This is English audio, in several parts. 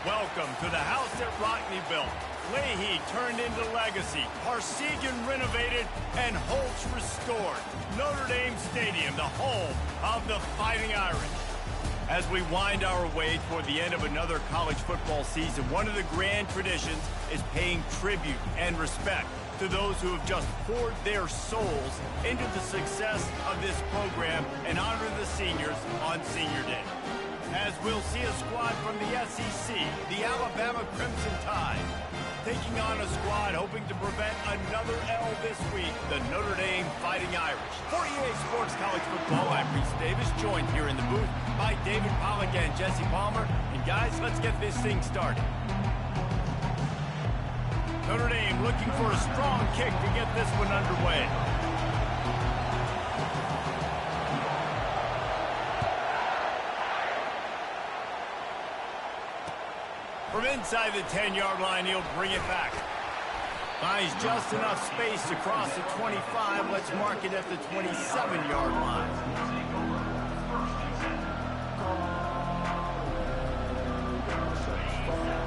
Welcome to the house that Rockney built. Leahy turned into legacy, Parsegian renovated, and Holtz restored. Notre Dame Stadium, the home of the Fighting Irish. As we wind our way toward the end of another college football season, one of the grand traditions is paying tribute and respect to those who have just poured their souls into the success of this program and honor the seniors on Senior Day. As we'll see a squad from the SEC, the Alabama Crimson Tide, taking on a squad hoping to prevent another L this week, the Notre Dame Fighting Irish. For EA Sports College Football, I'm Reese Davis, joined here in the booth by David Pollack and Jesse Palmer. And guys, let's get this thing started. Notre Dame looking for a strong kick to get this one underway. From inside the 10-yard line, he'll bring it back. Finds just enough space to cross the 25. Let's mark it at the 27-yard line.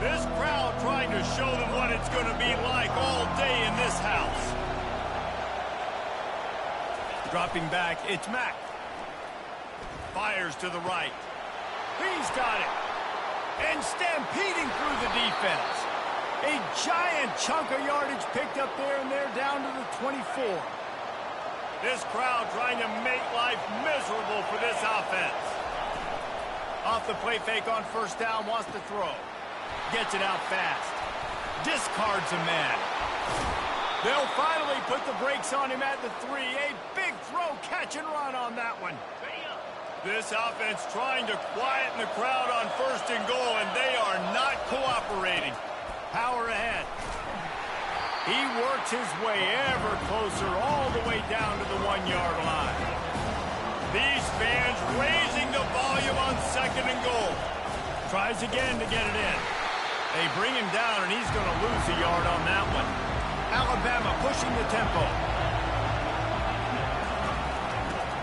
This crowd trying to show them what it's going to be like all day in this house. Dropping back, it's Mack. Fires to the right. He's got it. And stampeding through the defense. A giant chunk of yardage picked up there, and they're down to the 24. This crowd trying to make life miserable for this offense. Off the play fake on first down, wants to throw. Gets it out fast. Discards a man. They'll finally put the brakes on him at the 3. A big throw, catch and run on that one. This offense trying to quieten the crowd on first and goal, and they are not cooperating. Power ahead. He works his way ever closer all the way down to the 1-yard line. These fans raising the volume on second and goal. Tries again to get it in. They bring him down, and he's going to lose a yard on that one. Alabama pushing the tempo.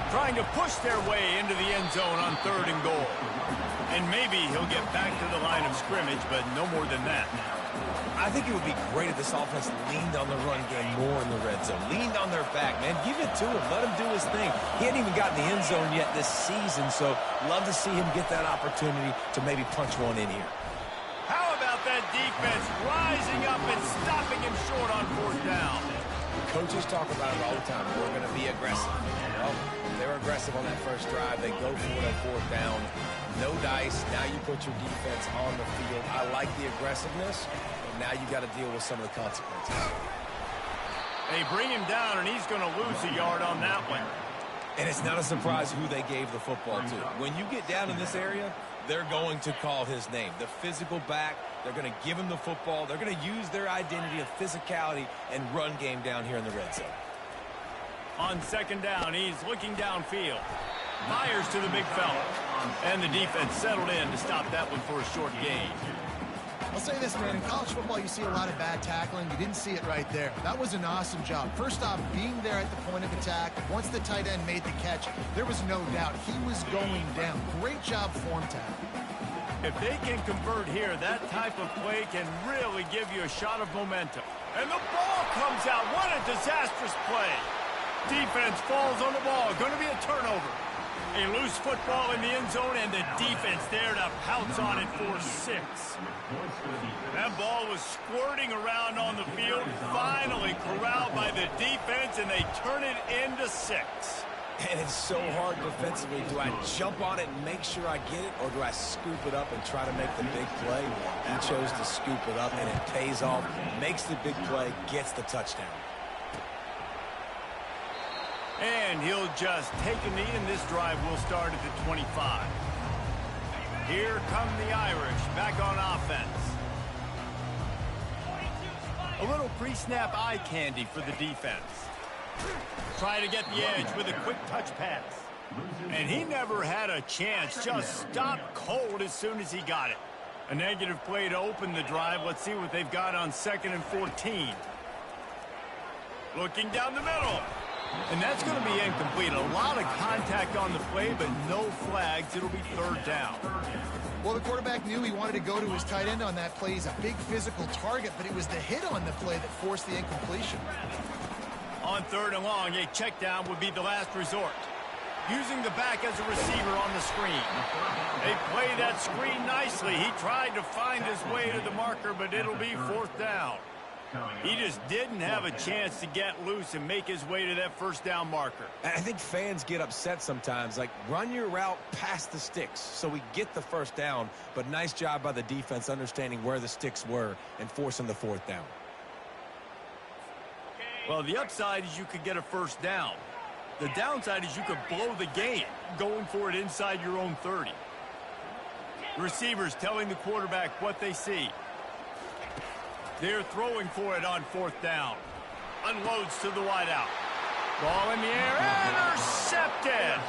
Trying to push their way into the end zone on third and goal. And maybe he'll get back to the line of scrimmage, but no more than that. I think it would be great if this offense leaned on the run game more in the red zone. Leaned on their back, man. Give it to him. Let him do his thing. He hadn't even gotten the end zone yet this season, so love to see him get that opportunity to maybe punch one in here. How about that defense rising up and stopping him short on fourth down? Coaches talk about it all the time. We're going to be aggressive. Well, they were aggressive on that first drive. They go for it on fourth down. No dice. Now you put your defense on the field. I like the aggressiveness, but now you got to deal with some of the consequences. They bring him down, and he's going to lose a yard on that one. And it's not a surprise who they gave the football to. When you get down in this area, they're going to call his name. The physical back, they're going to give him the football. They're going to use their identity of physicality and run game down here in the red zone. On second down, he's looking downfield. Fires to the big fella. And the defense settled in to stop that one for a short gain. I'll say this, man. In college football, you see a lot of bad tackling. You didn't see it right there. That was an awesome job. First off, being there at the point of attack. Once the tight end made the catch, there was no doubt he was going down. Great job form tackle. If they can convert here, that type of play can really give you a shot of momentum. And the ball comes out. What a disastrous play. Defense falls on the ball. Going to be a turnover. A loose football in the end zone, and the defense there to pounce on it for 6. That ball was squirting around on the field, finally corralled by the defense, and they turn it into 6. And it's so hard defensively. Do I jump on it and make sure I get it, or do I scoop it up and try to make the big play? He chose to scoop it up, and it pays off, makes the big play, gets the touchdown. And he'll just take a knee, and this drive will start at the 25. Here come the Irish back on offense. A little pre-snap eye candy for the defense. Try to get the edge with a quick touch pass. And he never had a chance, just stopped cold as soon as he got it. A negative play to open the drive. Let's see what they've got on 2nd and 14. Looking down the middle. And that's going to be incomplete. A lot of contact on the play, but no flags. It'll be third down. Well, the quarterback knew he wanted to go to his tight end on that play. He's a big physical target, but it was the hit on the play that forced the incompletion. On third and long, a check down would be the last resort. Using the back as a receiver on the screen. They play that screen nicely. He tried to find his way to the marker, but it'll be fourth down. He just didn't have a chance to get loose and make his way to that first down marker. I think fans get upset sometimes. Like, run your route past the sticks so we get the first down. But nice job by the defense understanding where the sticks were and forcing the fourth down. Well, the upside is you could get a first down. The downside is you could blow the game going for it inside your own 30. The receivers telling the quarterback what they see. They're throwing for it on fourth down. Unloads to the wideout. Ball in the air. Intercepted.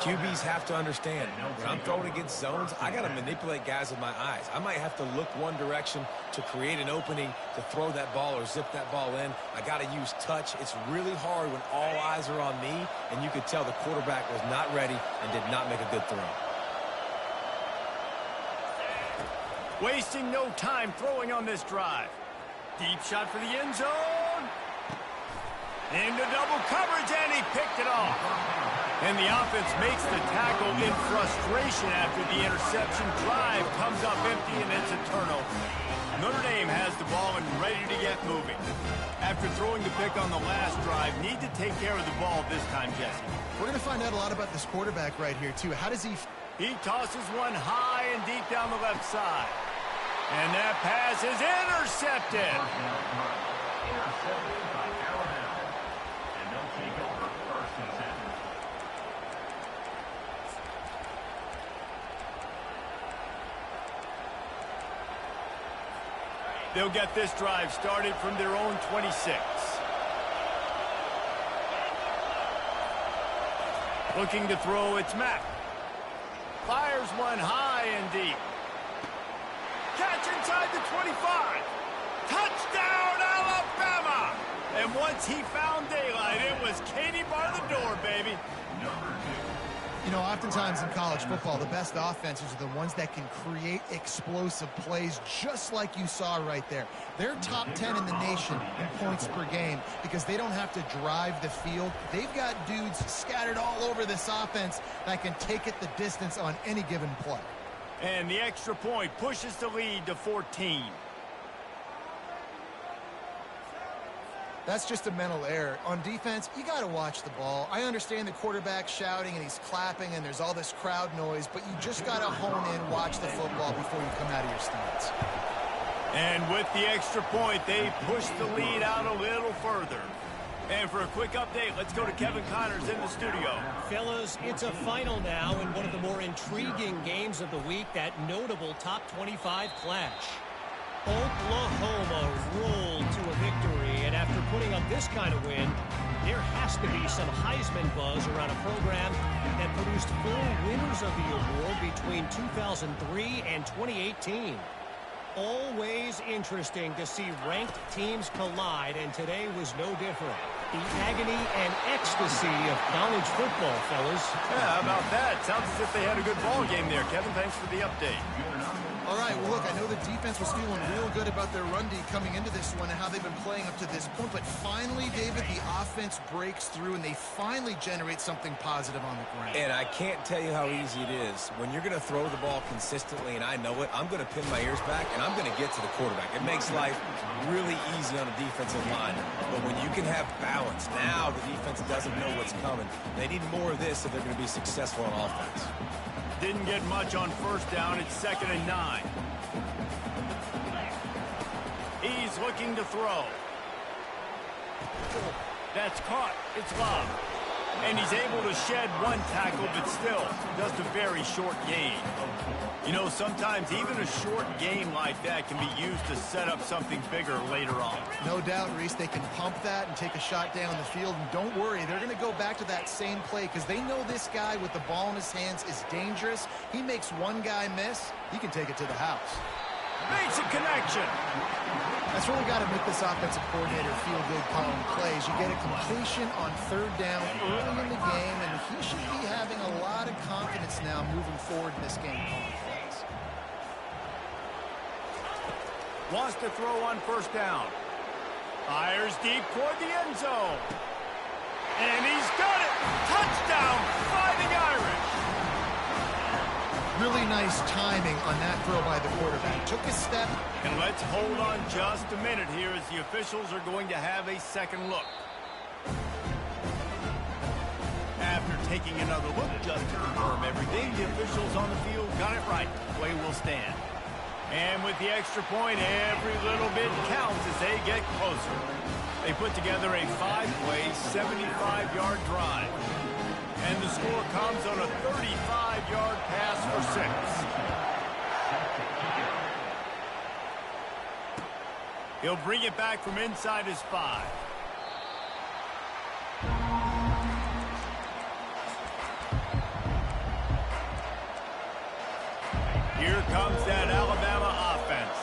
QBs have to understand, when I'm throwing against zones, I got to manipulate guys with my eyes. I might have to look one direction to create an opening to throw that ball or zip that ball in. I got to use touch. It's really hard when all eyes are on me, and you could tell the quarterback was not ready and did not make a good throw. Wasting no time throwing on this drive. Deep shot for the end zone. Into double coverage, and he picked it off. And the offense makes the tackle in frustration after the interception. Drive comes up empty, and it's a turnover. Notre Dame has the ball and ready to get moving. After throwing the pick on the last drive, need to take care of the ball this time, Jesse. We're going to find out a lot about this quarterback right here, too. How does he... He tosses one high and deep down the left side. And that pass is intercepted. Intercepted by Alabama. And they'll take over first and 7. They'll get this drive started from their own 26. Looking to throw, it's Mack. Fires one high and deep. Catch inside the 25. Touchdown, Alabama! And once he found daylight, it was Katie bar the door, baby. You know, oftentimes in college football, the best offenses are the ones that can create explosive plays, just like you saw right there. They're top 10 in the nation in points per game because they don't have to drive the field. They've got dudes scattered all over this offense that can take it the distance on any given play. And the extra point pushes the lead to 14. That's just a mental error. On defense, you got to watch the ball. I understand the quarterback shouting and he's clapping and there's all this crowd noise, but you just got to hone in, watch the football before you come out of your stance. And with the extra point, they push the lead out a little further. And for a quick update, let's go to Kevin Connors in the studio. Fellas, it's a final now in one of the more intriguing games of the week, that notable top 25 clash. Oklahoma rolled to a victory, and after putting up this kind of win, there has to be some Heisman buzz around a program that produced 4 winners of the award between 2003 and 2018. Always interesting to see ranked teams collide, and today was no different. The agony and ecstasy of college football, fellas. Yeah, how about that? Sounds as if they had a good ball game there. Kevin, thanks for the update. All right, well, look, I know the defense was feeling real good about their run D coming into this one and how they've been playing up to this point, but finally, David, the offense breaks through and they finally generate something positive on the ground. And I can't tell you how easy it is. When you're going to throw the ball consistently, and I know it, I'm going to pin my ears back, and I'm going to get to the quarterback. It makes life really easy on a defensive line. But when you can have balance, now the defense doesn't know what's coming. They need more of this if they're going to be successful on offense. Didn't get much on first down. It's 2nd and 9. He's looking to throw. That's caught. It's lobbed. And he's able to shed one tackle, but still just a very short gain. You know, sometimes even a short game like that can be used to set up something bigger later on. No doubt, Reese, they can pump that and take a shot down the field. And don't worry, they're going to go back to that same play because they know this guy with the ball in his hands is dangerous. He makes one guy miss, he can take it to the house. Makes a connection. That's really got to make this offensive coordinator feel good calling plays. You get a completion on third down early in the game, and he should be having a lot of confidence now moving forward in this game calling plays. Wants to throw on first down. Fires deep toward the end zone. And he's got it. Touchdown, Fighting Irish. Really nice timing on that throw by the quarterback. Took a step. And let's hold on just a minute here as the officials are going to have a second look. After taking another look just to confirm everything, the officials on the field got it right. Play will stand. And with the extra point, every little bit counts as they get closer. They put together a 5-play, 75-yard drive. And the score comes on a 35-yard pass for 6. He'll bring it back from inside his 5. Here comes that Alabama offense.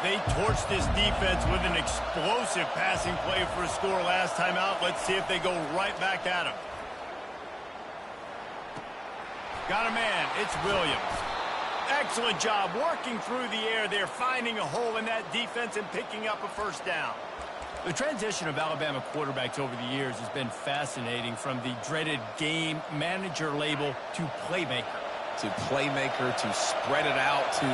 They torched this defense with an explosive passing play for a score last time out. Let's see if they go right back at him. Got a man. It's Williams. Excellent job working through the air there, finding a hole in that defense and picking up a first down. The transition of Alabama quarterbacks over the years has been fascinating, from the dreaded game manager label to playmaker. To playmaker, to spread it out, to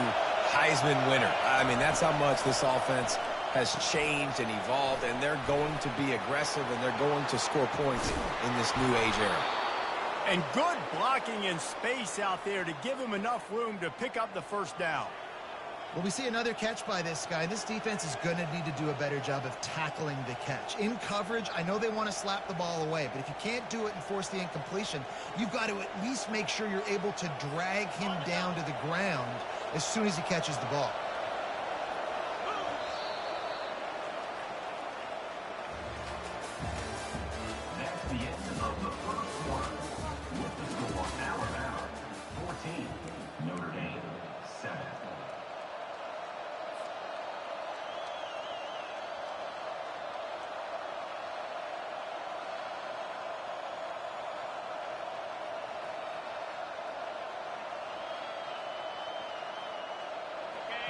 Heisman winner. I mean, that's how much this offense has changed and evolved, and they're going to be aggressive, and they're going to score points in this new age era. And good blocking in space out there to give him enough room to pick up the first down. Well, we see another catch by this guy. This defense is going to need to do a better job of tackling the catch. In coverage, I know they want to slap the ball away, but if you can't do it and force the incompletion, you've got to at least make sure you're able to drag him down to the ground as soon as he catches the ball. That's the end of the first quarter. With the score, Alabama 14, Notre Dame 7.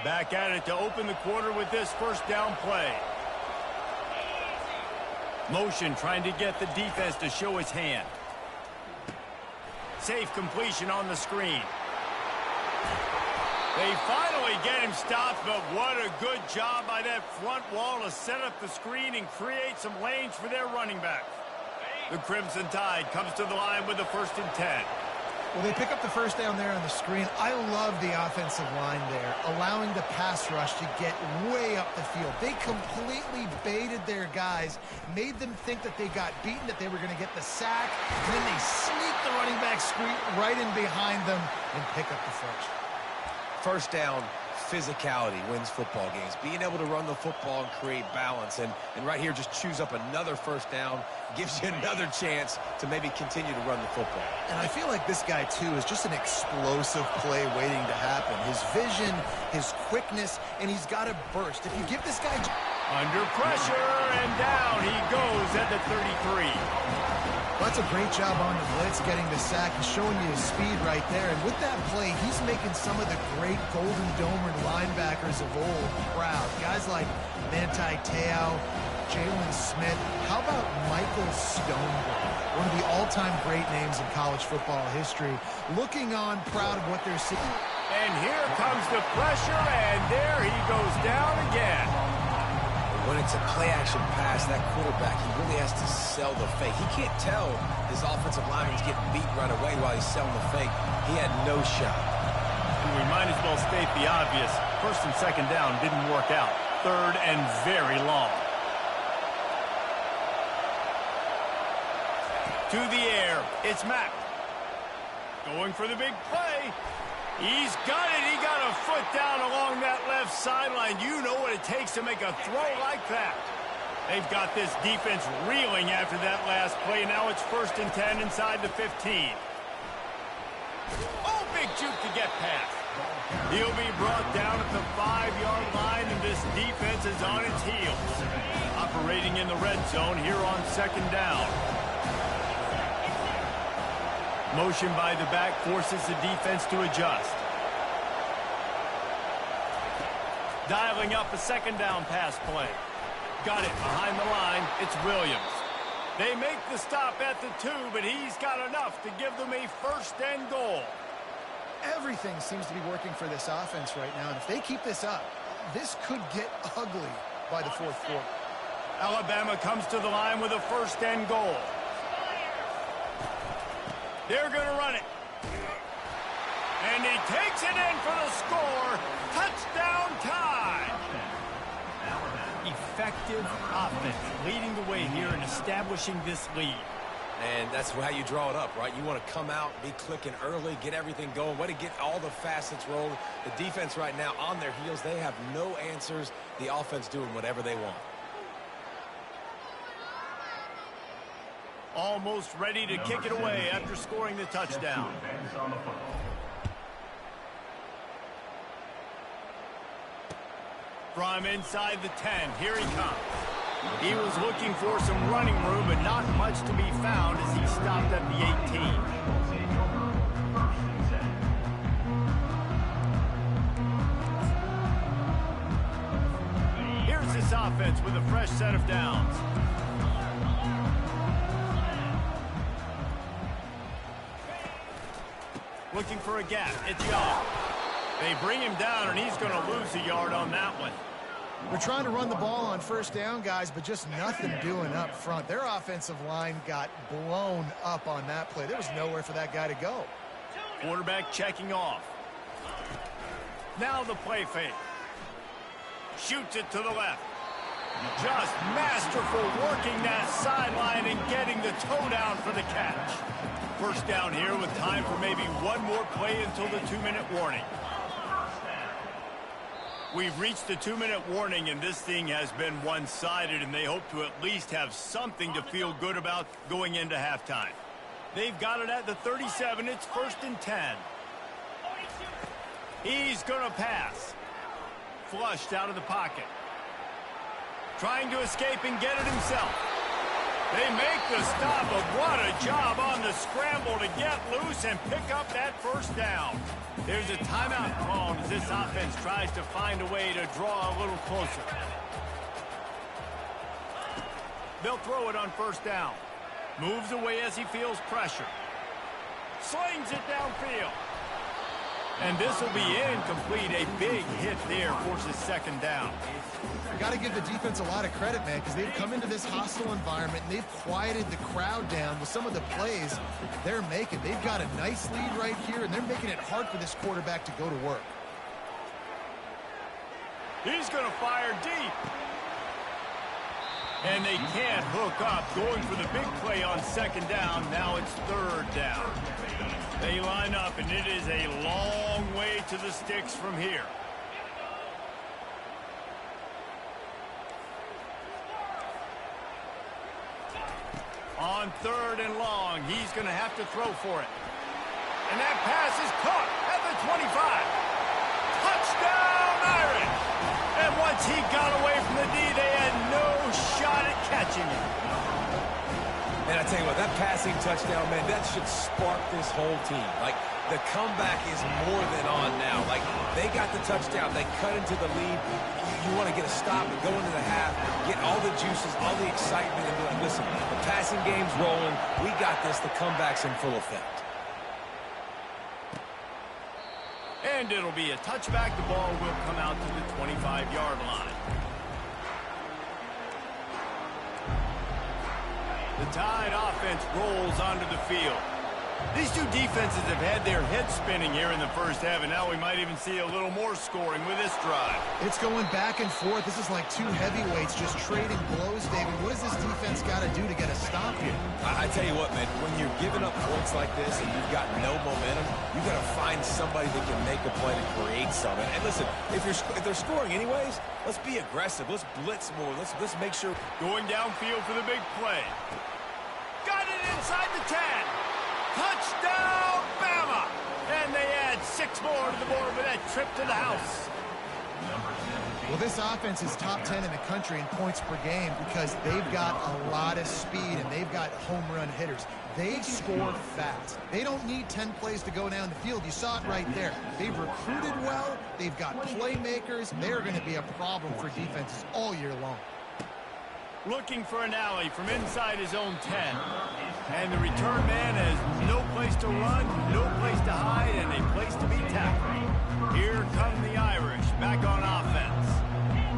Back at it to open the quarter with this first down play. Motion trying to get the defense to show his hand. Safe completion on the screen. They finally get him stopped, but what a good job by that front wall to set up the screen and create some lanes for their running back. The Crimson Tide comes to the line with the 1st and 10. Well, they pick up the first down there on the screen. I love the offensive line there, allowing the pass rush to get way up the field. They completely baited their guys, made them think that they got beaten, that they were going to get the sack, and then they sneak the running back screen right in behind them and pick up the first. First down, physicality wins football games. Being able to run the football and create balance. And right here, just choose up another first down, gives you another chance to maybe continue to run the football. And I feel like this guy, too, is just an explosive play waiting to happen. His vision, his quickness, and he's got a burst. If you give this guy... Under pressure, and down he goes at the 33. Well, that's a great job on the blitz, getting the sack. He's showing you his speed right there. And with that play, he's making some of the great Golden Domer linebackers of old proud. Guys like Ncaa, Jalen Smith. How about Michael Stonebrook? One of the all-time great names in college football history. Looking on, proud of what they're seeing. And here comes the pressure, and there he goes down again. When it's a play-action pass, that quarterback, he really has to sell the fake. He can't tell his offensive lineman's getting beat right away while he's selling the fake. He had no shot. And we might as well state the obvious. 1st and 2nd down didn't work out. 3rd and very long. To the air, it's Mack. Going for the big play. He's got it. He got a foot down along that left sideline. You know what it takes to make a throw like that. They've got this defense reeling after that last play. Now it's 1st and 10 inside the 15. Oh, big juke to get past. He'll be brought down at the 5-yard line, and this defense is on its heels. Operating in the red zone here on second down. Motion by the back forces the defense to adjust. Dialing up a second down pass play. Got it behind the line. It's Williams. They make the stop at the 2, but he's got enough to give them a first and goal. Everything seems to be working for this offense right now, and if they keep this up, this could get ugly by the fourth quarter. Alabama comes to the line with a first and goal. They're going to run it. And he takes it in for the score. Touchdown time. Effective offense leading the way here and establishing this lead. And that's how you draw it up, right? You want to come out, be clicking early, get everything going, way to get all the facets rolled. The defense right now on their heels, they have no answers. The offense doing whatever they want. Almost ready to kick it away after scoring the touchdown. From inside the 10, here he comes. He was looking for some running room, but not much to be found as he stopped at the 18. Here's this offense with a fresh set of downs. Looking for a gap. It's Young. They bring him down, and he's going to lose a yard on that one. We're trying to run the ball on first down, guys, but just nothing doing up front. Their offensive line got blown up on that play. There was nowhere for that guy to go. Quarterback checking off. Now the play fake. Shoots it to the left. Just masterful working that sideline and getting the toe down for the catch. First down here with time for maybe one more play until the 2-minute warning. We've reached the 2-minute warning, and this thing has been one-sided, and they hope to at least have something to feel good about going into halftime. They've got it at the 37. It's 1st and 10. He's going to pass. Flushed out of the pocket. Trying to escape and get it himself. They make the stop, but what a job on the scramble to get loose and pick up that first down. There's a timeout called as this offense tries to find a way to draw a little closer. They'll throw it on first down. Moves away as he feels pressure. Slings it downfield. And this will be incomplete. A big hit there forces second down. Got to give the defense a lot of credit, man, because they've come into this hostile environment and they've quieted the crowd down with some of the plays they're making. They've got a nice lead right here, and they're making it hard for this quarterback to go to work. He's going to fire deep. And they can't hook up. Going for the big play on second down. Now it's third down. They line up, and it is a long way to the sticks from here. On third and long, he's going to have to throw for it. And that pass is caught at the 25. Touchdown, Irish! And once he got away from the D, they had no shot at catching him. And I tell you what, that passing touchdown, man, that should spark this whole team. Like, the comeback is more than on now. Like, they got the touchdown. They cut into the lead. You want to get a stop and go into the half, get all the juices, all the excitement, and be like, listen, the passing game's rolling. We got this. The comeback's in full effect. And it'll be a touchback. The ball will come out to the 25-yard line. The Tide offense rolls onto the field. These two defenses have had their heads spinning here in the first half, and now we might even see a little more scoring with this drive. It's going back and forth. This is like two heavyweights just trading blows, David. What does this defense got to do to get a stop here? I tell you what, man, when you're giving up points like this and you've got no momentum, you got to find somebody that can make a play to create something. And listen, if they're scoring anyways, let's be aggressive. Let's blitz more. Let's make sure. Going downfield for the big play. Got it inside the 10. Touchdown, Bama! And they add add 6 more to the board with that trip to the house. Well, this offense is top 10 in the country in points per game because they've got a lot of speed and they've got home run hitters. They score fast. They don't need 10 plays to go down the field. You saw it right there. They've recruited well. They've got playmakers. They're going to be a problem for defenses all year long. Looking for an alley from inside his own 10. And the return man has no place to run, no place to hide, and a place to be tackled. Here come the Irish back on offense.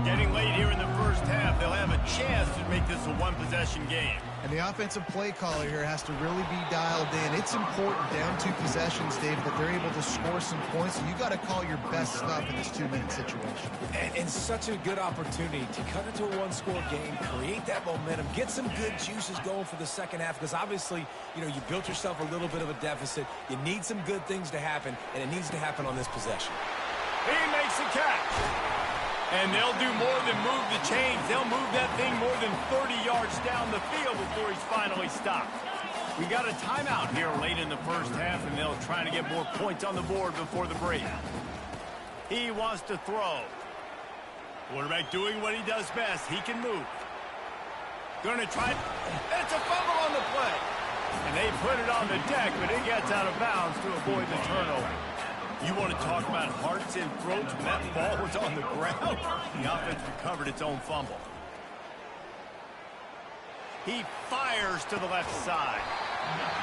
Getting late here in the first half, they'll have a chance to make this a one-possession game. And the offensive play caller here has to really be dialed in. It's important down 2 possessions, David, that they're able to score some points. So you got to call your best stuff in this 2-minute situation. And such a good opportunity to cut into a one-score game, create that momentum, get some good juices going for the second half. Because obviously, you built yourself a little bit of a deficit. You need some good things to happen, and it needs to happen on this possession. He makes a catch. And they'll do more than move the chains. They'll move that thing more than 30 yards down the field before he's finally stopped. We got a timeout here late in the first half, and they'll try to get more points on the board before the break. He wants to throw. Quarterback doing what he does best. He can move. Gonna try. It's a fumble on the play. And they put it on the deck, but it gets out of bounds to avoid the turnover. You want to talk about hearts and throats when that ball was on the ground? The offense recovered its own fumble. He fires to the left side.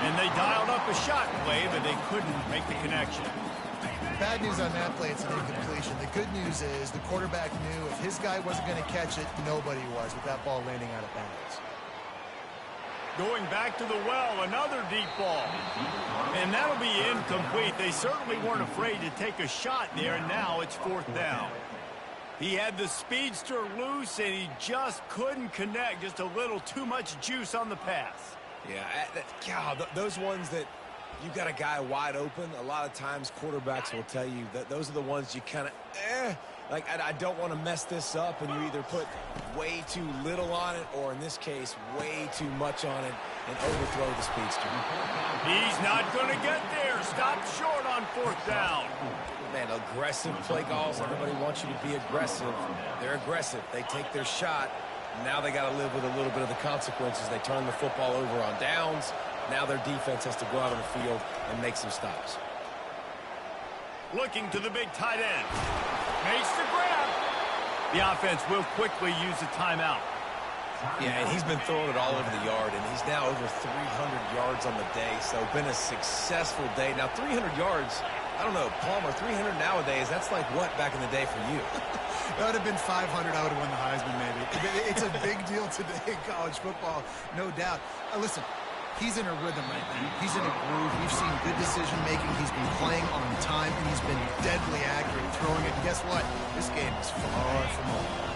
And they dialed up a shot play, but they couldn't make the connection. Bad news on that play, it's an incompletion. The good news is the quarterback knew if his guy wasn't going to catch it, nobody was with that ball landing out of bounds. Going back to the well, another deep ball. And that'll be incomplete. They certainly weren't afraid to take a shot there, and now it's 4th down. He had the speedster loose, and he just couldn't connect. Just a little too much juice on the pass. Yeah, those ones that you got a guy wide open, a lot of times quarterbacks will tell you that those are the ones you kind of, like, I don't want to mess this up, and you either put way too little on it or, in this case, way too much on it and overthrow the speedster. He's not going to get there. Stopped short on 4th down. Man, aggressive play calls. Everybody wants you to be aggressive. They're aggressive. They take their shot. Now they got to live with a little bit of the consequences. They turn the football over on downs. Now their defense has to go out on the field and make some stops. Looking to the big tight end. Makes the grab. The offense will quickly use a timeout. Yeah, and he's been throwing it all over the yard, and he's now over 300 yards on the day, so been a successful day. Now, 300 yards, I don't know, Palmer, 300 nowadays, that's like what back in the day for you? That would have been 500. I would have won the Heisman, maybe. It's a big deal today in college football, no doubt. Listen. He's in a rhythm right now. He's in a groove. We've seen good decision-making. He's been playing on time, and he's been deadly accurate throwing it. And guess what? This game is far from over.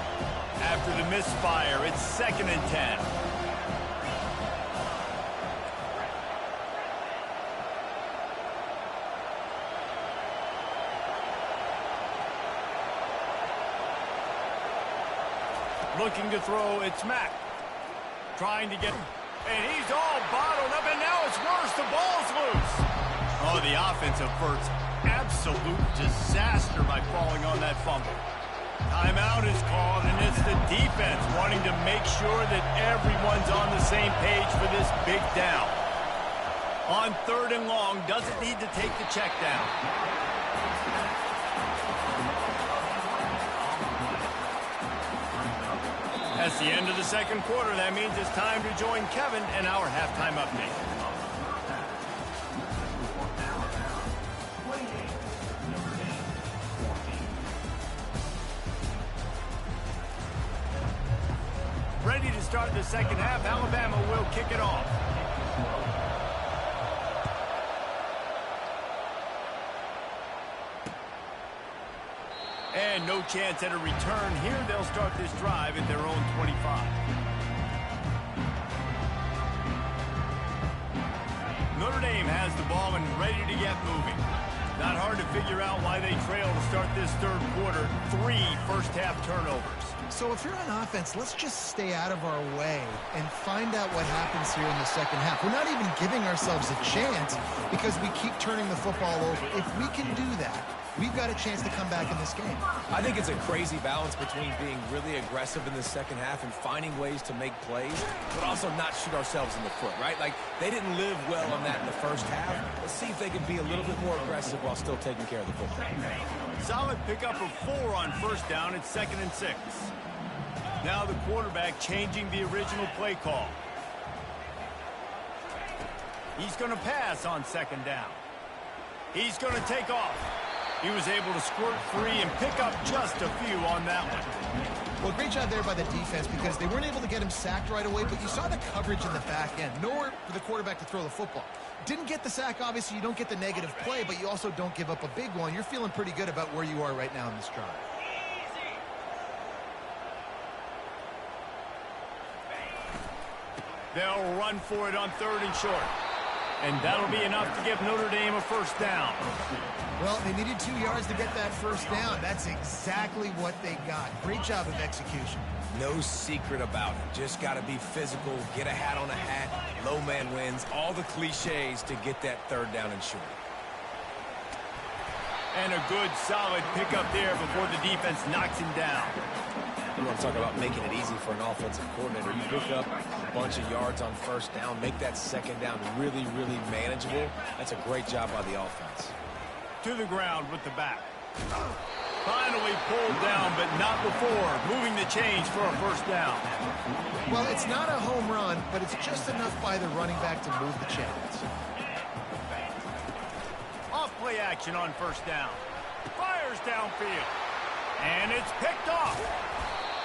After the misfire, it's 2nd and 10. Looking to throw, it's Mack. Trying to get... And he's all bottled up, and now it's worse. The ball's loose. Oh, the offense averts absolute disaster by falling on that fumble. Timeout is called, and it's the defense wanting to make sure that everyone's on the same page for this big down. On 3rd and long, doesn't need to take the check down. That's the end of the 2nd quarter. That means it's time to join Kevin in our halftime update. Ready to start the 2nd half. Alabama will kick it off. And no chance at a return here. They'll start this drive at their own 25. Notre Dame has the ball and ready to get moving. Not hard to figure out why they trail to start this 3rd quarter. 3 first-half turnovers. So if you're on offense, let's just stay out of our way and find out what happens here in the second half. We're not even giving ourselves a chance because we keep turning the football over. If we can do that, we've got a chance to come back in this game. I think it's a crazy balance between being really aggressive in the second half and finding ways to make plays, but also not shoot ourselves in the foot, right? Like, they didn't live well on that in the first half. Let's see if they can be a little bit more aggressive while still taking care of the football. Solid pickup of 4 on first down. It's 2nd and 6. Now the quarterback changing the original play call. He's going to pass on 2nd down. He's going to take off. He was able to squirt free and pick up just a few on that one. Well, great job there by the defense because they weren't able to get him sacked right away, but you saw the coverage in the back end. Nowhere for the quarterback to throw the football. Didn't get the sack, obviously. You don't get the negative play, but you also don't give up a big one. You're feeling pretty good about where you are right now in this drive. They'll run for it on 3rd and short. And that'll be enough to give Notre Dame a first down. Well, they needed 2 yards to get that first down. That's exactly what they got. Great job of execution. No secret about it. Just got to be physical, get a hat on a hat, low man wins, all the cliches to get that 3rd down and short. And a good, solid pickup there before the defense knocks him down. You want to talk about making it easy for an offensive coordinator. You pick up a bunch of yards on first down, make that 2nd down really, really manageable. That's a great job by the offense. To the ground with the back. Finally pulled down, but not before. Moving the change for a first down. Well, it's not a home run, but it's just enough by the running back to move the chains. Off play action on first down. Fires downfield. And it's picked off.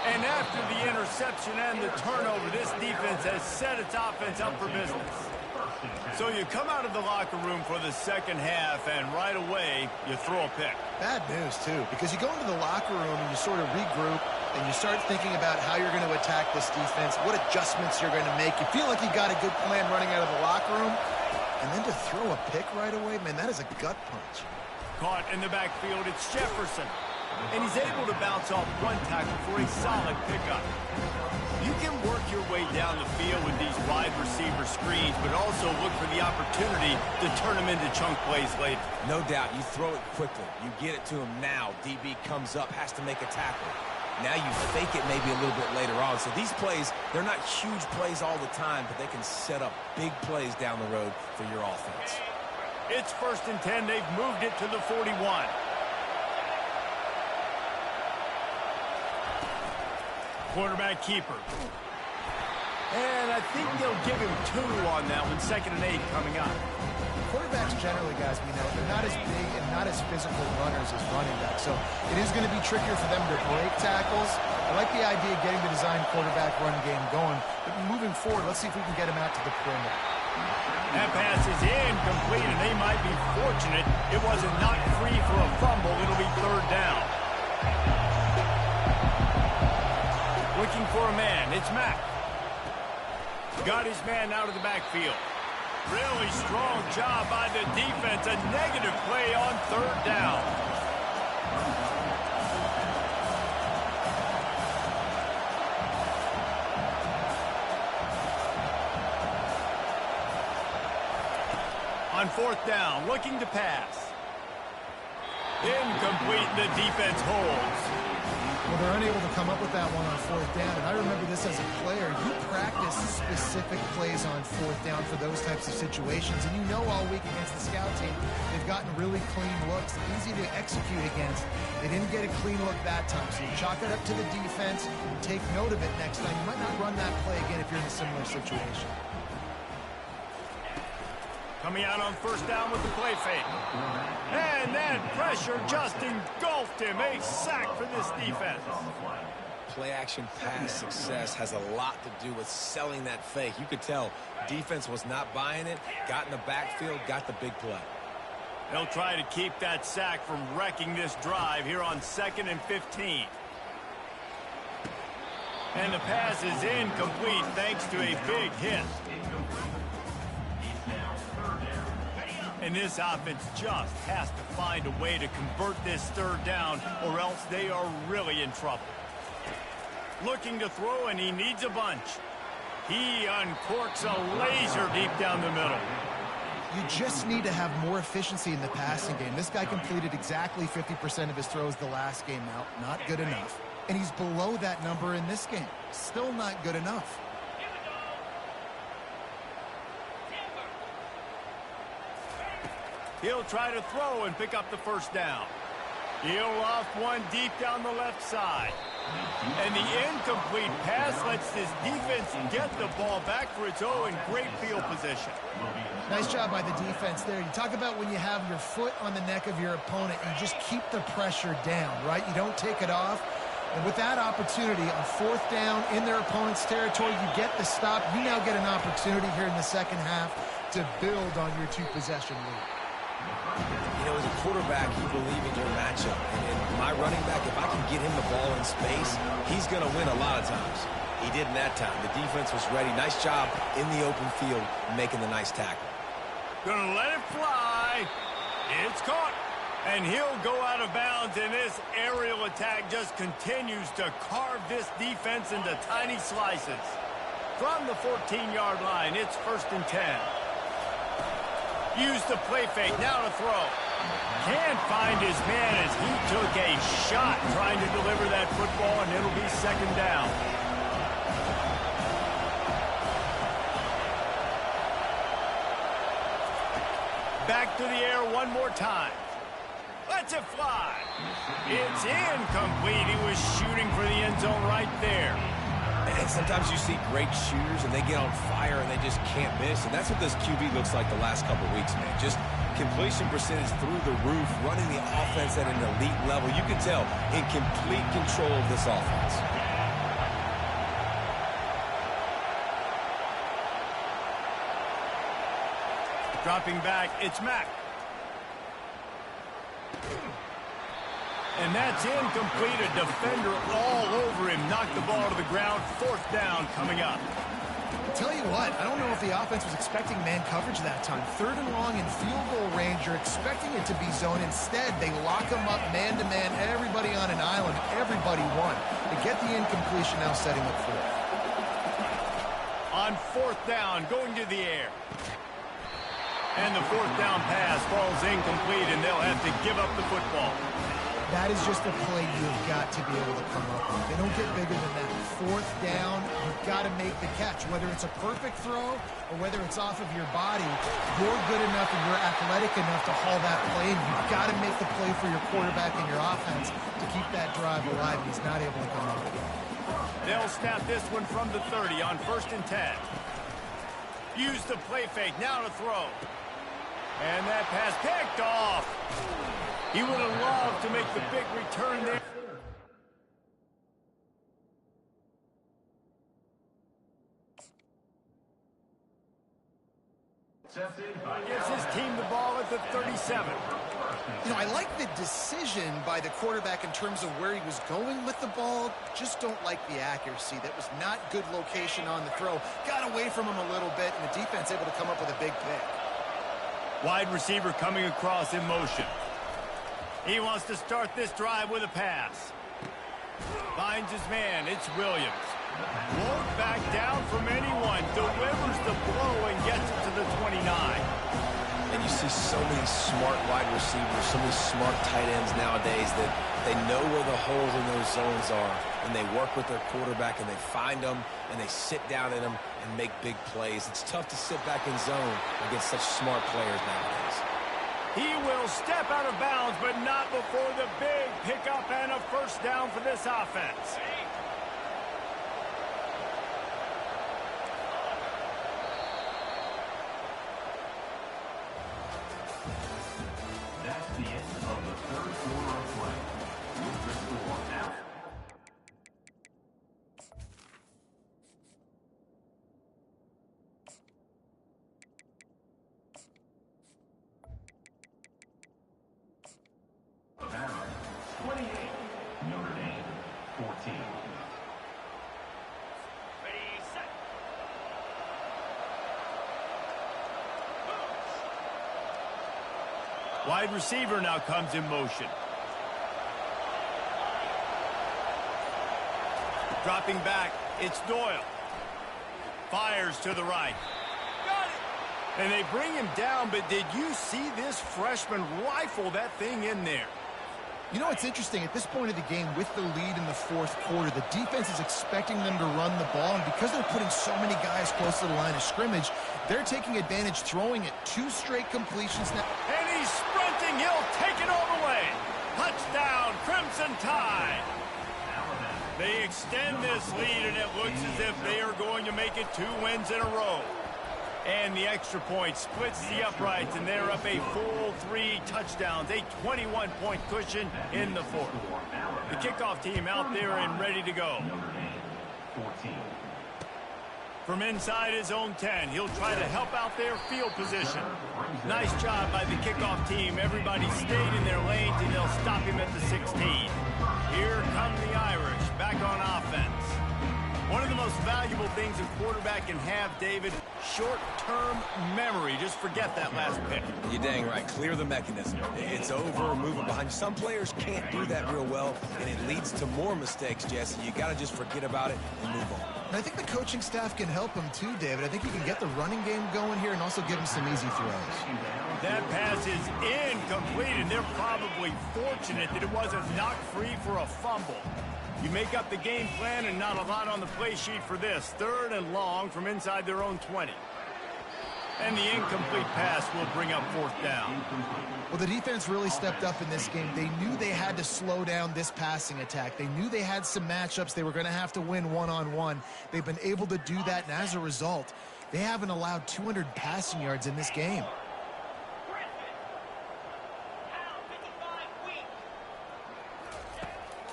And after the interception and the turnover, this defense has set its offense up for business. So you come out of the locker room for the second half, and right away, you throw a pick. Bad news, too, because you go into the locker room and you sort of regroup, and you start thinking about how you're going to attack this defense, what adjustments you're going to make. You feel like you got a good plan running out of the locker room, and then to throw a pick right away, man, that is a gut punch. Caught in the backfield, it's Jefferson. And he's able to bounce off one tackle for a solid pickup. You can work your way down the field with these wide receiver screens, but also look for the opportunity to turn them into chunk plays later. No doubt, you throw it quickly. You get it to him now. DB comes up, has to make a tackle. Now you fake it maybe a little bit later on. So these plays, they're not huge plays all the time, but they can set up big plays down the road for your offense. It's 1st and 10. They've moved it to the 41. Quarterback keeper. And I think they'll give him 2 on that one. 2nd and 8 coming up. Quarterbacks generally, guys, we know, they're not as big and not as physical runners as running backs. So it is going to be trickier for them to break tackles. I like the idea of getting the design quarterback run game going. But moving forward, let's see if we can get him out to the perimeter. That pass is incomplete, and they might be fortunate it wasn't knocked free for a fumble. It'll be 3rd down. Looking for a man. It's Mack. Got his man out of the backfield. Really strong job by the defense. A negative play on 3rd down. On 4th down, looking to pass. Incomplete. The defense holds. Well, they're unable to come up with that one on 4th down. And I remember this as a player. You practice specific plays on 4th down for those types of situations. And you know all week against the scout team, they've gotten really clean looks, easy to execute against. They didn't get a clean look that time. So you chalk it up to the defense and take note of it next time. You might not run that play again if you're in a similar situation. Coming out on 1st down with the play fake. And that pressure just engulfed him. A sack for this defense. Play-action pass success has a lot to do with selling that fake. You could tell defense was not buying it, got in the backfield, got the big play. They'll try to keep that sack from wrecking this drive here on 2nd and 15. And the pass is incomplete thanks to a big hit. And this offense just has to find a way to convert this 3rd down, or else they are really in trouble. Looking to throw, and he needs a bunch. He uncorks a laser deep down the middle. You just need to have more efficiency in the passing game. This guy completed exactly 50% of his throws the last game out. Not good enough. And he's below that number in this game. Still not good enough. He'll try to throw and pick up the first down. He'll off one deep down the left side. And the incomplete pass lets this defense get the ball back for its own great field position. Nice job by the defense there. You talk about when you have your foot on the neck of your opponent, you just keep the pressure down, right? You don't take it off. And with that opportunity, on fourth down in their opponent's territory, you get the stop. You now get an opportunity here in the second half to build on your two-possession lead. You know, as a quarterback, you believe in your matchup. And my running back, if I can get him the ball in space, he's going to win a lot of times. He did in that time. The defense was ready. Nice job in the open field making the nice tackle. Gonna let it fly. It's caught. And he'll go out of bounds, and this aerial attack just continues to carve this defense into tiny slices. From the 14-yard line, it's 1st and 10. Use the play fake, now to throw. Can't find his man as he took a shot trying to deliver that football, and it'll be 2nd down. Back to the air one more time. Lets it fly. It's incomplete. He was shooting for the end zone right there. And sometimes you see great shooters and they get on fire and they just can't miss. And that's what this QB looks like the last couple weeks, man. Just completion percentage through the roof, running the offense at an elite level. You can tell in complete control of this offense. Dropping back, it's Mack. And that's incomplete. A defender all over him. Knocked the ball to the ground. 4th down coming up. Tell you what, I don't know if the offense was expecting man coverage that time. 3rd and long in field goal range. You're expecting it to be zone. Instead, they lock him up man-to-man. Everybody on an island. Everybody won. They get the incompletion, now setting up 4th. On 4th down, going to the air. And the 4th down pass falls incomplete, and they'll have to give up the football. That is just a play you've got to be able to come up with. They don't get bigger than that. 4th down, you've got to make the catch. Whether it's a perfect throw or whether it's off of your body, you're good enough and you're athletic enough to haul that play, and you've got to make the play for your quarterback and your offense to keep that drive alive. He's not able to come up with it. They'll snap this one from the 30 on 1st and 10. Use the play fake, now to throw. And that pass picked off. He would have loved to make the big return there. Gives his team the ball at the 37. You know, I like the decision by the quarterback in terms of where he was going with the ball. Just don't like the accuracy. That was not good location on the throw. Got away from him a little bit, and the defense able to come up with a big pick. Wide receiver coming across in motion. He wants to start this drive with a pass. Finds his man. It's Williams. Won't back down from anyone. Delivers the blow and gets it to the 29. And you see so many smart wide receivers, so many smart tight ends nowadays that they know where the holes in those zones are, and they work with their quarterback, and they find them, and they sit down in them and make big plays. It's tough to sit back in zone against such smart players nowadays. He will step out of bounds, but not before the big pickup and a 1st down for this offense. That's the end of the 3rd quarter of play. With the score now. Bama 28, Notre Dame 14. Wide receiver now comes in motion. Dropping back, it's Doyle. Fires to the right. Got it! And they bring him down, but did you see this freshman rifle that thing in there? You know, it's interesting. At this point of the game, with the lead in the fourth quarter, the defense is expecting them to run the ball, and because they're putting so many guys close to the line of scrimmage, they're taking advantage, throwing it 2 straight completions now. And he's sprinting. He'll take it all the way. Touchdown, Crimson Tide. They extend this lead, and it looks as if they are going to make it 2 wins in a row. And the extra point splits the uprights, and they're up a full 3 touchdowns, a 21-point cushion in the fourth. The kickoff team out there and ready to go. From inside his own 10, he'll try to help out their field position. Nice job by the kickoff team. Everybody stayed in their lanes, and they'll stop him at the 16. Here come the Irish, back on offense. One of the most valuable things a quarterback can have, David, short-term memory. Just forget that last pick. You're dang right. Clear the mechanism. It's over, move it behind you. Some players can't do that real well, and it leads to more mistakes, Jesse. You got to just forget about it and move on. And I think the coaching staff can help him too, David. I think you can get the running game going here and also give him some easy throws. That pass is incomplete, and they're probably fortunate that it wasn't knocked free for a fumble. You make up the game plan and not a lot on the play sheet for this. 3rd and long from inside their own 20. And the incomplete pass will bring up 4th down. Well, the defense really stepped up in this game. They knew they had to slow down this passing attack. They knew they had some matchups they were going to have to win one-on-one. They've been able to do that, and as a result, they haven't allowed 200 passing yards in this game.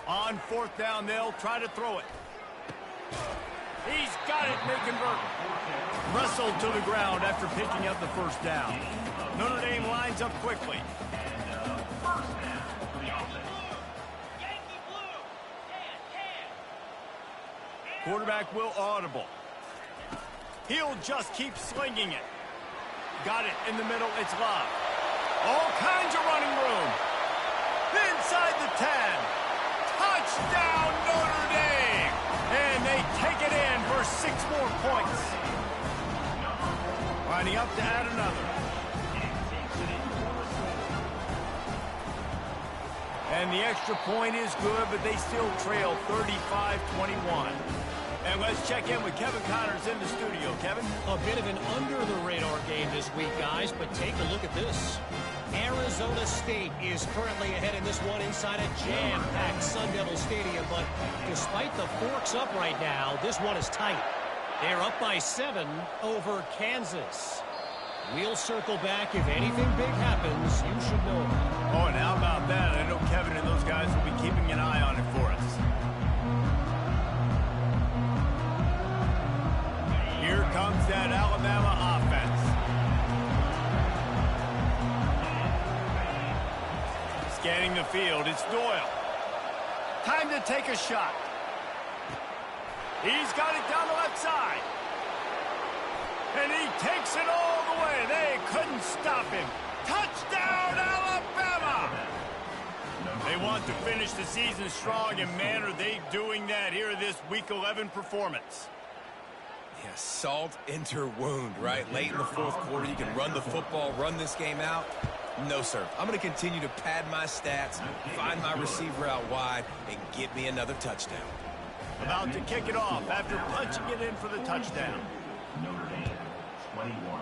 On 4th down, they'll try to throw it. He's got it, may convert. Wrestled to the ground after picking up the 1st down. Notre Dame lines up quickly. Quarterback will audible. He'll just keep slinging it. Got it in the middle, it's Love. All kinds of running room. Inside the 10. Touchdown, Notre Dame! And they take it in for 6 more points. Lining up to add another. And the extra point is good, but they still trail 35-21. And let's check in with Kevin Connors in the studio. Kevin? A bit of an under-the-radar game this week, guys, but take a look at this. Arizona State is currently ahead in this one inside a jam-packed Sun Devil Stadium, but despite the forks up right now, this one is tight. They're up by 7 over Kansas. We'll circle back. If anything big happens, you should know. Oh, and how about that? I know Kevin and those guys will be keeping an eye on it for us. Here comes that Alabama offense. Scanning the field, it's Doyle. Time to take a shot. He's got it down the left side. And he takes it all the way. They couldn't stop him. Touchdown, Alabama! They want to finish the season strong, and man, are they doing that here in this Week 11 performance. Yeah, salt enter wound, right? Late in the 4th quarter, you can run the football, run this game out. No, sir. I'm going to continue to pad my stats, find my receiver out wide, and get me another touchdown. About to kick it off after punching it in for the touchdown. Notre Dame, 21.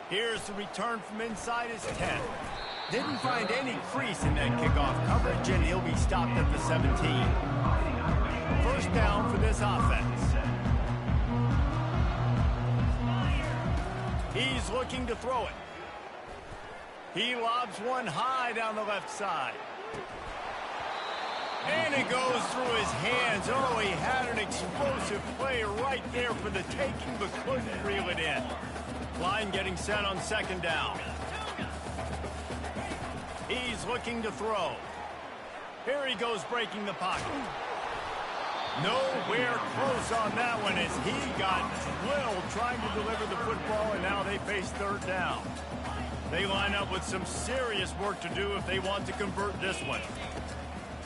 Here's the return from inside his 10. Didn't find any crease in that kickoff coverage, and he'll be stopped at the 17. 1st down for this offense. He's looking to throw it. He lobs one high down the left side. And it goes through his hands. Oh, he had an explosive play right there for the taking, but couldn't reel it in. Line getting set on 2nd down. He's looking to throw. Here he goes breaking the pocket. Nowhere close on that one as he got drilled trying to deliver the football, and now they face 3rd down. They line up with some serious work to do if they want to convert this one.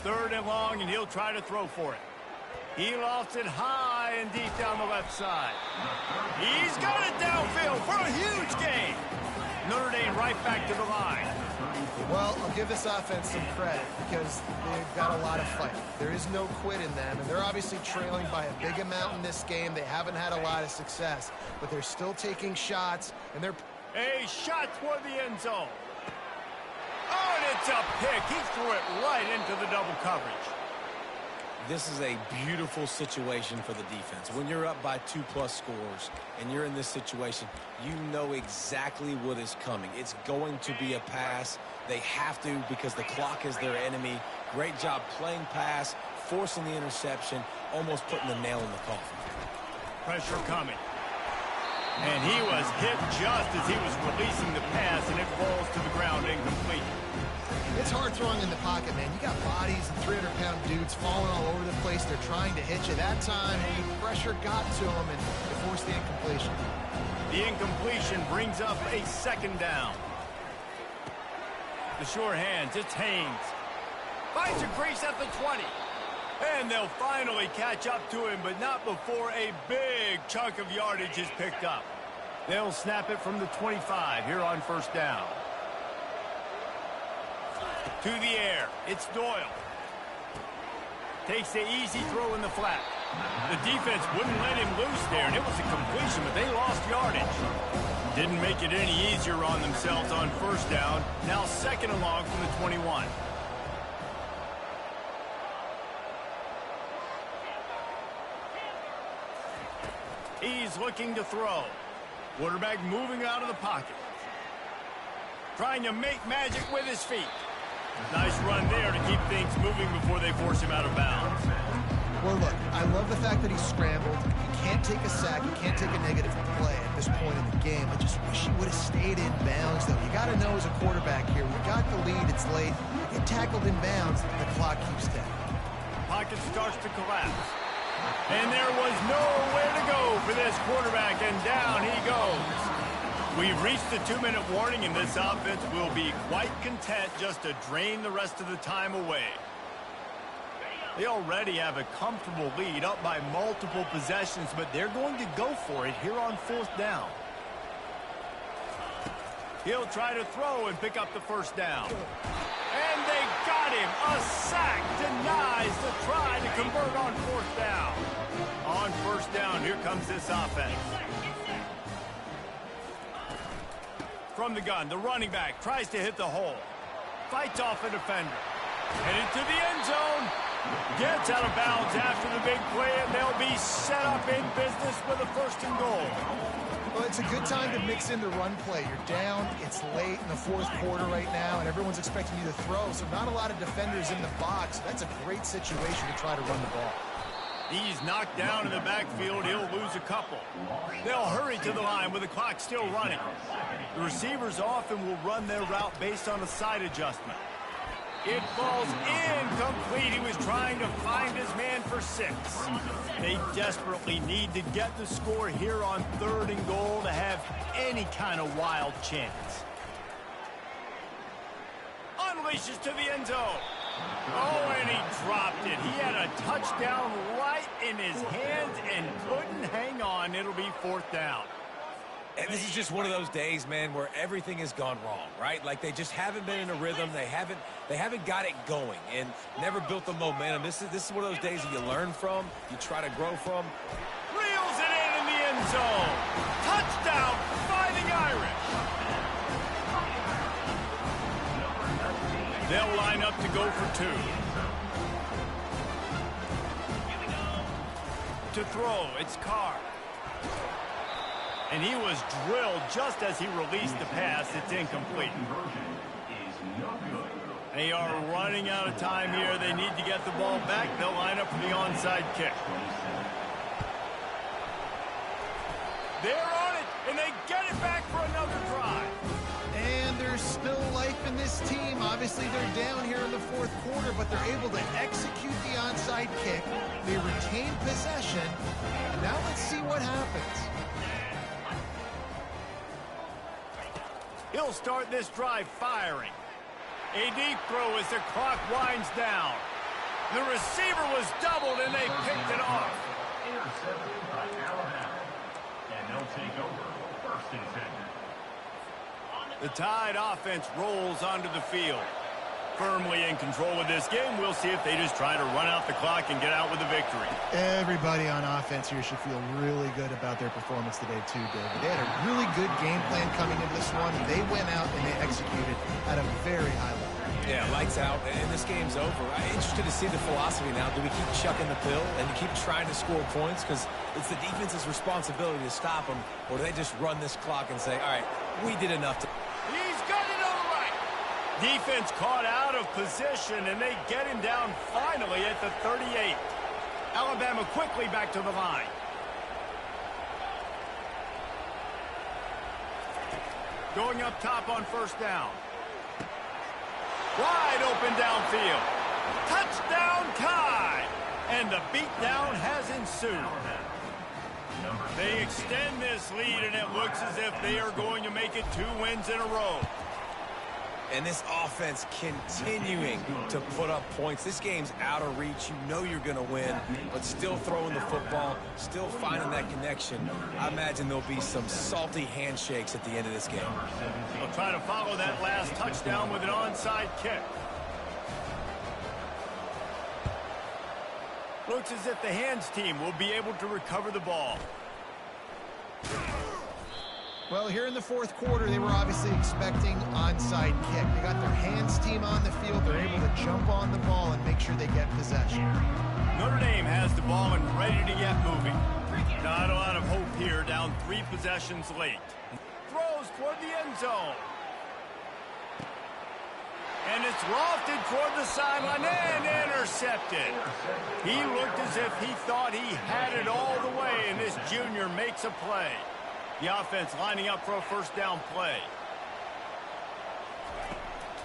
3rd and long, and he'll try to throw for it. He lofts it high and deep down the left side. He's got it downfield for a huge gain. Notre Dame right back to the line. Well, I'll give this offense some credit because they've got a lot of fight. There is no quit in them, and they're obviously trailing by a big amount in this game. They haven't had a lot of success, but they're still taking shots, and they're... A shot toward the end zone. Oh, and it's a pick. He threw it right into the double coverage. This is a beautiful situation for the defense. When you're up by 2+ scores and you're in this situation, you know exactly what is coming. It's going to be a pass. They have to because the clock is their enemy. Great job playing pass, forcing the interception, almost putting the nail in the coffin. Pressure coming. And he was hit just as he was releasing the pass, and it falls to the ground incomplete. It's hard throwing in the pocket, man. You got bodies and 300-pound dudes falling all over the place. They're trying to hit you. That time, the pressure got to him and it forced the incompletion. The incompletion brings up a 2nd down. The sure hands, it's Haynes. Finds a crease at the 20. And they'll finally catch up to him, but not before a big chunk of yardage is picked up. They'll snap it from the 25 here on 1st down. To the air, it's Doyle. Takes the easy throw in the flat. The defense wouldn't let him loose there, and it was a completion, but they lost yardage. Didn't make it any easier on themselves on 1st down. Now 2nd and long from the 21. He's looking to throw. Quarterback moving out of the pocket. Trying to make magic with his feet. Nice run there to keep things moving before they force him out of bounds. Well, look, I love the fact that he scrambled. He can't take a sack. He can't take a negative play at this point in the game. I just wish he would have stayed in bounds, though. You got to know as a quarterback here, we got the lead. It's late. Get tackled in bounds. The clock keeps ticking. Pocket starts to collapse. And there was nowhere to go for this quarterback, and down he goes. We've reached the 2-minute warning, and this offense will be quite content just to drain the rest of the time away. They already have a comfortable lead, up by multiple possessions, but they're going to go for it here on 4th down. He'll try to throw and pick up the 1st down. And they got him. A sack denies the try to convert on 4th down. On 1st down, here comes this offense. From the gun, the running back tries to hit the hole. Fights off a defender. Headed to the end zone. Gets out of bounds after the big play, and they'll be set up in business with a 1st and goal. Well, it's a good time to mix in the run play. You're down, it's late in the 4th quarter right now, and everyone's expecting you to throw, so not a lot of defenders in the box. That's a great situation to try to run the ball. He's knocked down in the backfield. He'll lose a couple. They'll hurry to the line with the clock still running. The receivers often will run their route based on a side adjustment. It falls incomplete. He was trying to find his man for 6. They desperately need to get the score here on 3rd and goal to have any kind of wild chance. Unleashes to the end zone. Oh, and he dropped it. He had a touchdown right in his hands and couldn't hang on. It'll be 4th down. And this is just one of those days, man, where everything has gone wrong, right? Like they just haven't been in a rhythm. They haven't got it going and never built the momentum. This is one of those days that you learn from, you try to grow from. Reels it in the end zone. Touchdown, Fighting Irish. They'll line up to go for 2. To throw, it's Carr. And he was drilled just as he released the pass. It's incomplete. They are running out of time here. They need to get the ball back. They'll line up for the onside kick. They're on it, and they get it back for another drive. And there's still life in this team. Obviously, they're down here in the 4th quarter, but they're able to execute the onside kick. They retain possession. And now let's see what happens. He'll start this drive firing. A deep throw as the clock winds down. The receiver was doubled, and they picked it off. Intercepted by Alabama. And they'll take over 1st and 10. The Tide offense rolls onto the field. Firmly in control of this game. We'll see if they just try to run out the clock and get out with a victory. Everybody on offense here should feel really good about their performance today too, David. They had a really good game plan coming into this one. They went out and they executed at a very high level. Yeah, lights out, and this game's over. I'm interested to see the philosophy now. Do we keep chucking the pill and keep trying to score points? Because it's the defense's responsibility to stop them. Or do they just run this clock and say, all right, we did enough to... He's got it on the right. Defense caught out of position, and they get him down finally at the 38. Alabama quickly back to the line. Going up top on 1st down. Wide open downfield. Touchdown Tide. And the beatdown has ensued. They extend this lead, and it looks as if they are going to make it 2 wins in a row. And this offense continuing to put up points. This game's out of reach. You know you're going to win, but still throwing the football, still finding that connection. I imagine there'll be some salty handshakes at the end of this game. They'll try to follow that last touchdown with an onside kick. Looks as if the hands team will be able to recover the ball. Well, here in the 4th quarter, they were obviously expecting onside kick. They got their hands team on the field. They're able to jump on the ball and make sure they get possession. Notre Dame has the ball and ready to get moving. Not a lot of hope here, down 3 possessions late. Throws toward the end zone. And it's lofted toward the sideline and intercepted. He looked as if he thought he had it all the way, and this junior makes a play. The offense lining up for a 1st down play.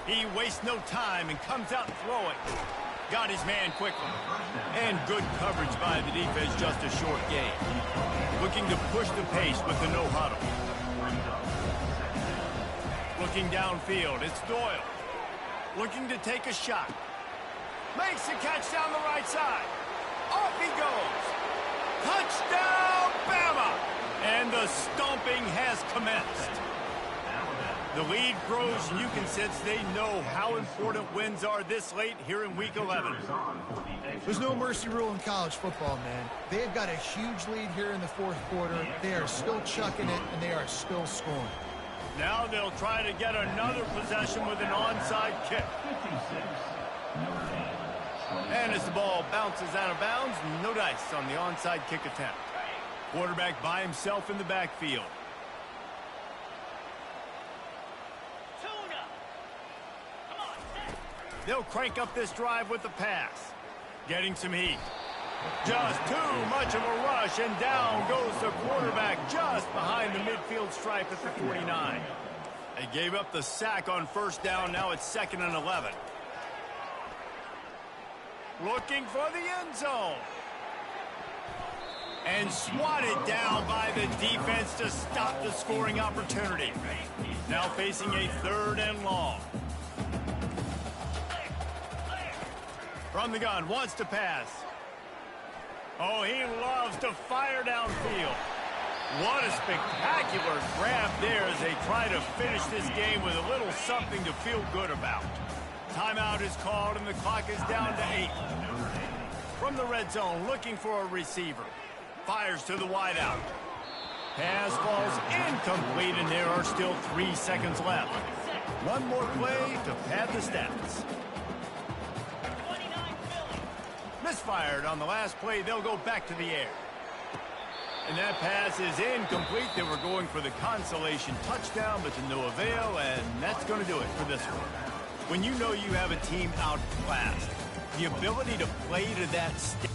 He wastes no time and comes out throwing. Got his man quickly. And good coverage by the defense, just a short gain. Looking to push the pace with the no huddle. Looking downfield, it's Doyle. Looking to take a shot. Makes the catch down the right side. Off he goes. Touchdown, Bama! And the stomping has commenced. The lead grows, and you can sense they know how important wins are this late here in Week 11. There's no mercy rule in college football, man. They've got a huge lead here in the 4th quarter. They are still chucking it, and they are still scoring. Now they'll try to get another possession with an onside kick. And as the ball bounces out of bounds, no dice on the onside kick attempt. Quarterback by himself in the backfield. They'll crank up this drive with the pass. Getting some heat. Just too much of a rush, and down goes the quarterback just behind the midfield stripe at the 49. They gave up the sack on 1st down. Now it's 2nd and 11. Looking for the end zone. And swatted down by the defense to stop the scoring opportunity. Now facing a 3rd and long. From the gun, wants to pass. Oh, he loves to fire downfield. What a spectacular grab there as they try to finish this game with a little something to feel good about. Timeout is called, and the clock is down to 8. From the red zone, looking for a receiver. Fires to the wideout. Pass falls incomplete, and there are still 3 seconds left. One more play to pad the stats. Misfired on the last play. They'll go back to the air. And that pass is incomplete. They were going for the consolation touchdown, but to no avail, and that's going to do it for this one. When you know you have a team outclassed, the ability to play to that state